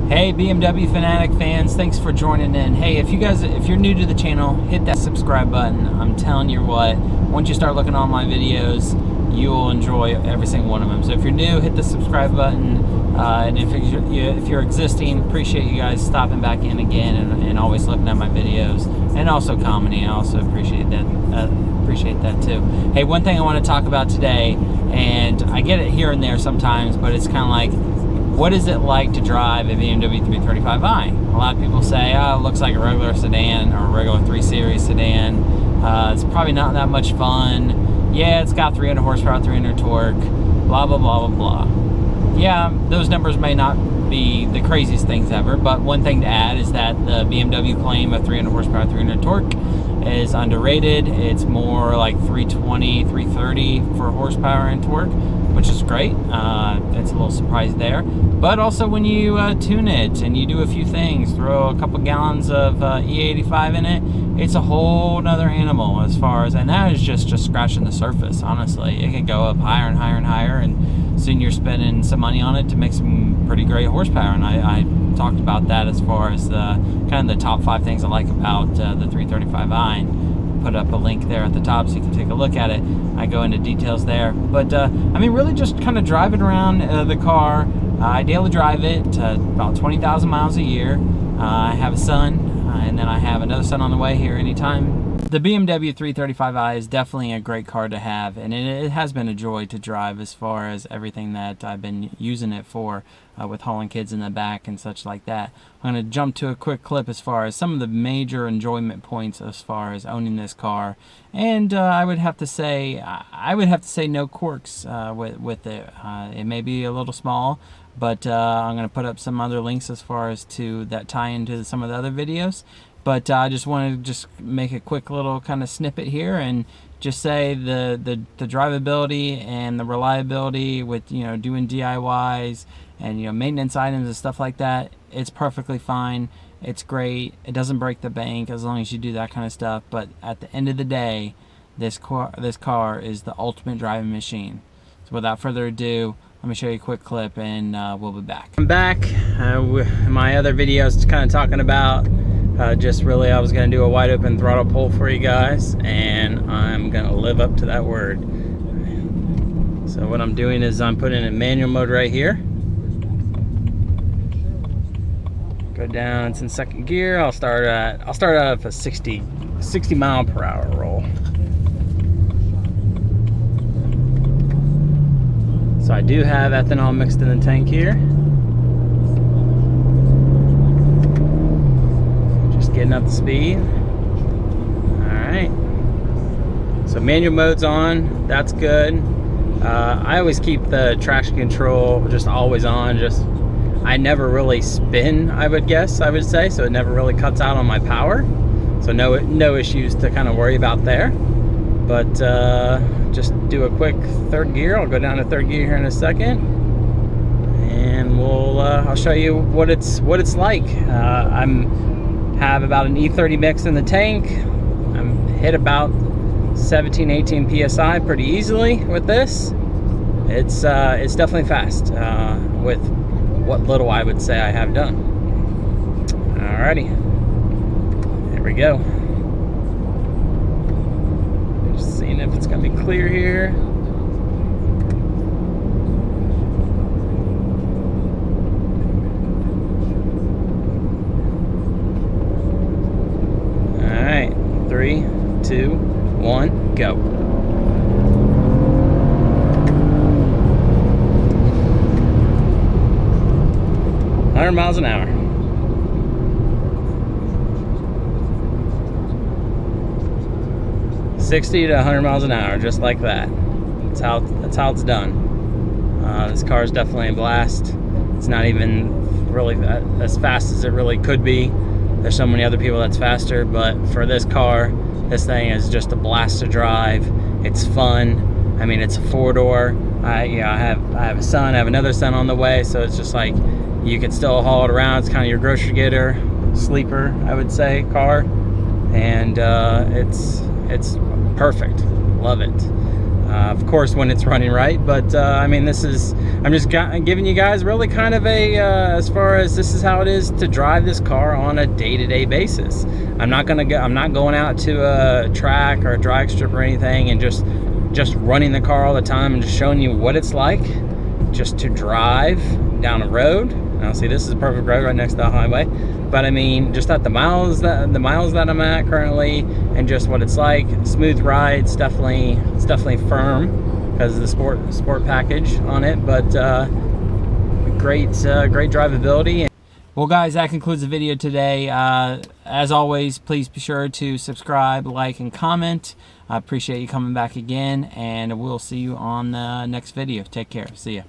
Hey BMW Fanatic fans, thanks for joining in. Hey, if you're new to the channel, hit that subscribe button. I'm telling you what, once you start looking at all my videos, you will enjoy every single one of them. So if you're new, hit the subscribe button. And if you're existing, appreciate you guys stopping back in again and always looking at my videos and also commenting. I also appreciate that too. Hey, one thing I want to talk about today, and I get it here and there sometimes, but it's kind of like, what is it like to drive a BMW 335i? A lot of people say, oh, it looks like a regular sedan or a regular 3 Series sedan. It's probably not that much fun. Yeah, it's got 300 horsepower, 300 torque, blah, blah, blah, blah, blah. Yeah, those numbers may not be the craziest things ever, but one thing to add is that the BMW claim of 300 horsepower, 300 torque is underrated. It's more like 320, 330 for horsepower and torque, which is great. It's a little surprise there. But also when you tune it and you do a few things, throw a couple gallons of E85 in it, it's a whole nother animal as far as, and that is just scratching the surface, honestly. It can go up higher and higher and higher, and soon you're spending some money on it to make some pretty great horsepower. And I talked about that as far as the kind of the top 5 things I like about the 335i. And put up a link there at the top so you can take a look at it. I go into details there. But I mean, really just kind of driving around the car. I daily drive it about 20,000 miles a year. I have a son, and then I have another son on the way here anytime. The BMW 335i is definitely a great car to have, and it has been a joy to drive as far as everything that I've been using it for, with hauling kids in the back and such like that. I'm going to jump to a quick clip as far as some of the major enjoyment points as far as owning this car, and I would have to say no quirks with it. It may be a little small, but I'm going to put up some other links as far as to that tie into some of the other videos. But I just wanted to just make a quick little kind of snippet here and just say the drivability and the reliability with, you know, doing DIYs and, you know, maintenance items and stuff like that. It's perfectly fine. It's great. It doesn't break the bank as long as you do that kind of stuff. But at the end of the day, this car is the ultimate driving machine. So without further ado, let me show you a quick clip and we'll be back. I'm back. My other videos kind of talking about just really I was going to do a wide open throttle pull for you guys, and I'm going to live up to that word. So what I'm doing is I'm putting in manual mode right here. Go down, it's in second gear. I'll start out at a 60 mile per hour roll. So I do have ethanol mixed in the tank here. Getting up to speed. Alright, so manual mode's on, that's good. I always keep the traction control just always on. I never really spin, I would say, so it never really cuts out on my power, so no issues to kind of worry about there. But just do a quick third gear. I'll go down to third gear here in a second, and I'll show you what it's like. Have about an E30 mix in the tank. I'm hit about 17-18 psi pretty easily with this. It's definitely fast with what little I would say I have done. Alrighty, there we go. Just seeing if it's gonna be clear here. Alright, 3, 2, 1, go. Miles an hour. 60 to 100 miles an hour, just like that. That's how it's done. This car is definitely a blast. It's not even really as fast as it really could be. There's so many other people that's faster, but for this car, this thing is just a blast to drive. It's fun. I mean, it's a 4-door. I have a son. I have another son on the way, so it's just like you can still haul it around. It's kind of your grocery getter, sleeper, I would say, car, and it's perfect. Love it. of course when it's running right. But I mean, I'm just giving you guys really kind of a as far as this is how it is to drive this car on a day-to-day basis. I'm not going out to a track or a drag strip or anything and just running the car all the time and just showing you what it's like just to drive down a road. Now see, this is a perfect road right next to the highway, but I mean, just at the miles that I'm at currently, and just what it's like. Smooth ride. It's definitely firm because of the sport package on it, but great drivability. Well guys, that concludes the video today. As always, please be sure to subscribe, like, and comment. I appreciate you coming back again, and we'll see you on the next video. Take care. See ya.